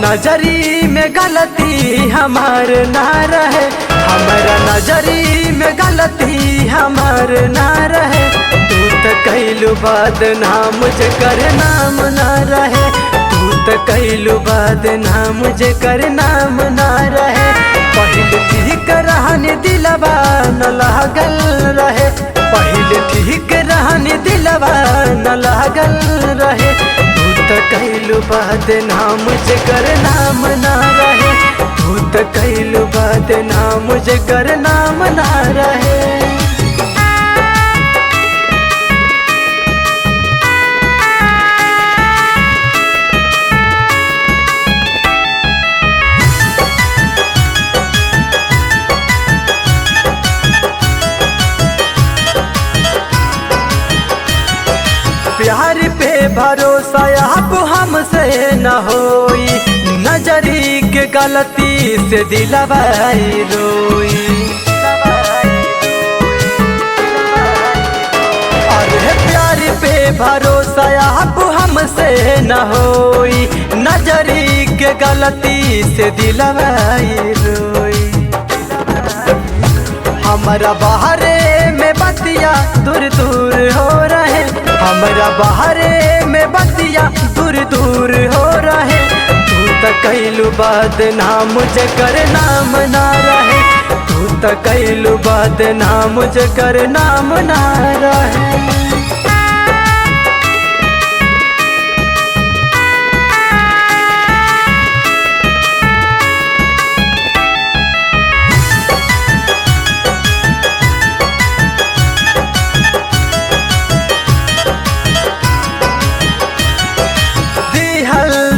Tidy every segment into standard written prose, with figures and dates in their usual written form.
नजरी में गलती हमार ना रहे, हमारा नजरी में गलती हमार ना रहे। तू तो कैलू बदनाम जेकर नाम ना रहे, तू तो कैलू बदनाम जेकर नाम ना रहे। पहले ठीक रहने दिलवा न लागल रहे, पहले ठीक रहने दिलवा न लागल रहे। तू तो कैलू बदनाम जेकर नाम ना रहे, तू तो कैलू बदनाम जेकर नाम ना रहे। प्यार पे भरोसा अब हमसे न होई, नजरी के गलती से दिलवाई रोई। अरे प्यार पे भरोसा अब हमसे न होई, नजरी के गलती से दिलवाई रोई। हमारा बाहरे में बतिया दूर दूर हो रहे, हमारा बाहरे में बतिया दूर दूर हो रहे। तू तो कैलू बदनाम जेकर नाम ना रहे, तू तो कैलू बदनाम जेकर नाम ना रहे।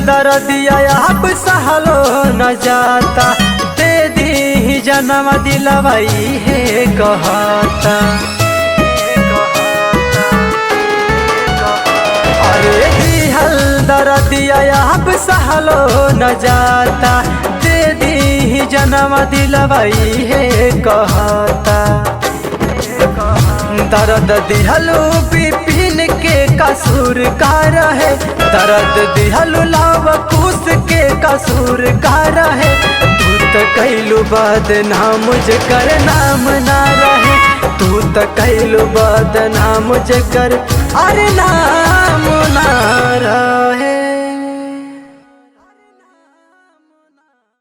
दर्दिया अब सहलो न जाता, दे दी जन्म दिलवाई है कहता। अरे दिहल दर्दिया अब सहलो न जाता, दे दी जन्म दिलवाई है कहता। दर्द दिहलो विपिन के कसूर का रहे, दर्द दिहलो लाव कुश के कसूर का रहे। तू तो कैलू बदनाम जेकर नाम ना रहे, तू तो कैलू बदनाम जेकर अरे नाम ना रहे।